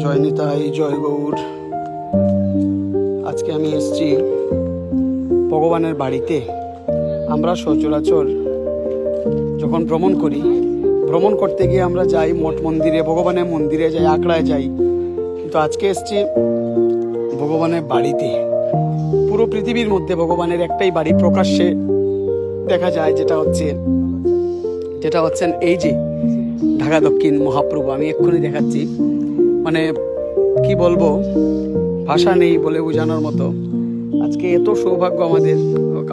জয় নিতাই, জয় গৌর। আজকে আমি এসেছি ভগবানের বাড়িতে। আমরা সচরাচর যখন ভ্রমণ করতে গিয়ে আমরা যাই মঠ মন্দিরে, ভগবানের মন্দিরে যাই, আখড়ায় যাই, কিন্তু আজকে এসেছি ভগবানের বাড়িতে। পুরো পৃথিবীর মধ্যে ভগবানের একটাই বাড়ি প্রকাশ্যে দেখা যায়, যেটা হচ্ছেন এই যে ঢাকা দক্ষিণ মহাপ্রভু। আমি এক্ষুনি দেখাচ্ছি, মানে কি বলবো, ভাষা নেই বলে বোঝানোর মতো। আজকে এত সৌভাগ্য আমাদের,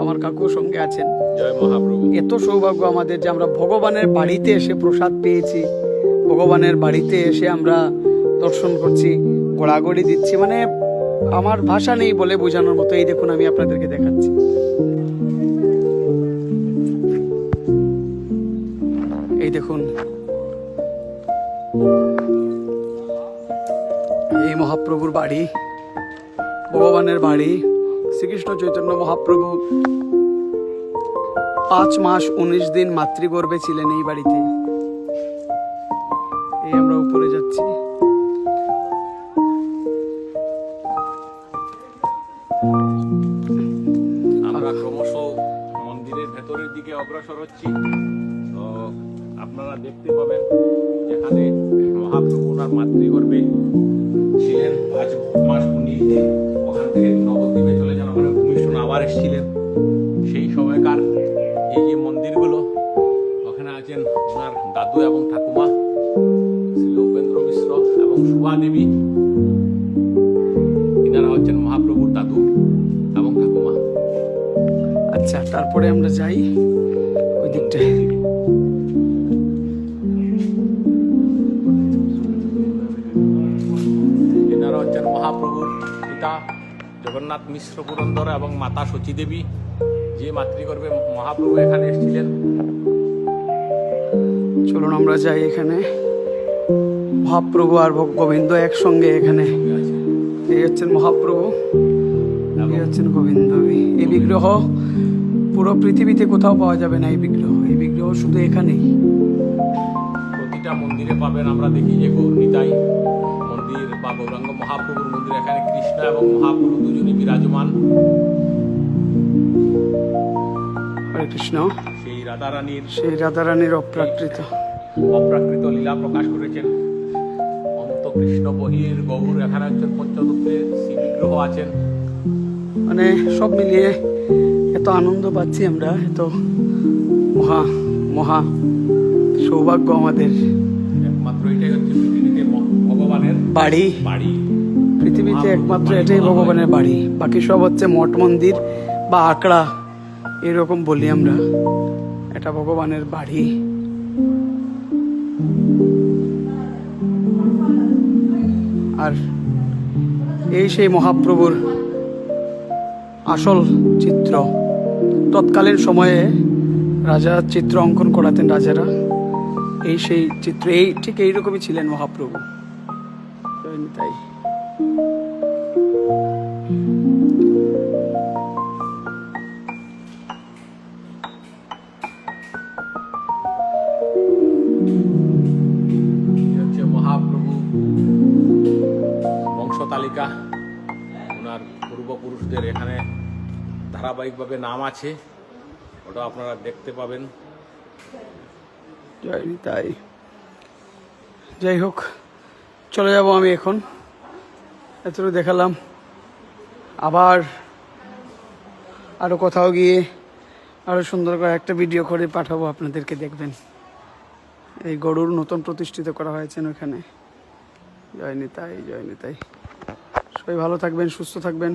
আমার কাকু সঙ্গে আছেন, জয় মহাপ্রভু। এত সৌভাগ্য আমাদের যে আমরা ভগবানের বাড়িতে এসে প্রসাদ পেয়েছি, ভগবানের বাড়িতে এসে আমরা দর্শন করছি, গোড়াগড়ি দিচ্ছি, মানে আমার ভাষা নেই বলে বোঝানোর মতো। এই দেখুন, আমি আপনাদেরকে দেখাচ্ছি। এই দেখুন, এই মহাপ্রভুর বাড়ি, ভগবানের বাড়ি। শ্রীকৃষ্ণ চৈতন্য মহাপ্রভু 5 মাস 19 দিন মাতৃগর্ভে ছিলেন এই বাড়িতে। এই আমরা উপরে যাচ্ছি। আমরা ক্রমশ মন্দিরের ভেতরের দিকে অগ্রসর হচ্ছি। তো আপনারা দেখতে পাবেন যেখানে মহাপ্রভু ওনার মাতৃগর্ভে ছিলেন 5 মাস 19 দিন। ওখান থেকে নবদ্বীপে চলে যান, ওখানে ভূমিষ্ঠন আবার এসেছিলেন। সেই সময়কার এই যে মন্দিরগুলো, ওখানে আছেন ওনার দাদু এবং ঠাকুমা শ্রী উপেন্দ্র মিশ্র এবং সুভা দেবী। এনারা হচ্ছেন মহাপ্রভুর দাদু এবং ঠাকুমা। আচ্ছা, তারপরে আমরা যাই ওই দিকটায়। এনারা হচ্ছেন মহাপ্রভুর পিতা জগন্নাথ মিশ্র পুরন্দর এবং মাতা শচী দেবী, যে মাতৃগর্ভে মহাপ্রভু এখানে এসেছিলেন। চলুন আমরা যাই। এখানে মহাপ্রভু আর গোবিন্দ একসঙ্গে এখানে। এই হচ্ছেন মহাপ্রভু, এই হচ্ছেন গোবিন্দ। এই বিগ্রহ পুরো পৃথিবীতে কোথাও পাওয়া যাবে না। এই বিগ্রহ শুধু এখানেই। প্রতিটা মন্দিরে পাবেন। আমরা দেখি যে গৌরনিতাই মন্দির বা গৌরাঙ্গ মহাপ্রভুর মন্দির, এখানে কৃষ্ণ এবং মহাপ্রভু দুজনই বিরাজমান। হরে কৃষ্ণ। সেই রাধারানীর অপ্রাকৃত লীলা প্রকাশ করেছেন। অন্ত কৃষ্ণ বহির গৌর। এখানে হচ্ছেন পঞ্চরূপে শ্রী বিগ্রহ আছেন। মানে সব মিলিয়ে এত আনন্দ পাচ্ছি আমরা, এত মহা সৌভাগ্য আমাদের। একমাত্র এটাই হচ্ছে পৃথিবীতে ভগবানের বাড়ি। পৃথিবীতে একমাত্র এটাই ভগবানের বাড়ি। বাকি সব হচ্ছে মঠ মন্দির বা আখড়া, এরকম বলি আমরা। এটা ভগবানের বাড়ি। আর এই সেই মহাপ্রভুর আসল চিত্র। তৎকালীন সময়ে রাজা চিত্র অঙ্কন করাতেন, রাজারা। এই সেই চিত্র, ঠিক এইরকমই ছিলেন মহাপ্রভু। তাই হচ্ছে মহাপ্রভু বংশ তালিকা। ওনার পূর্বপুরুষদের এখানে ধারাবাহিকভাবে নাম আছে, ওটা আপনারা দেখতে পাবেন। জয় নিতাই। যাই হোক, চলে যাব আমি এখন। এতটুকু দেখালাম, আবার আরো কোথাও গিয়ে আরো সুন্দর করে একটা ভিডিও করে পাঠাবো আপনাদেরকে, দেখবেন। এই গরুর নতুন প্রতিষ্ঠিত করা হয়েছেন ওখানে। জয় নিতাই, জয় নিতাই। সবাই ভালো থাকবেন, সুস্থ থাকবেন।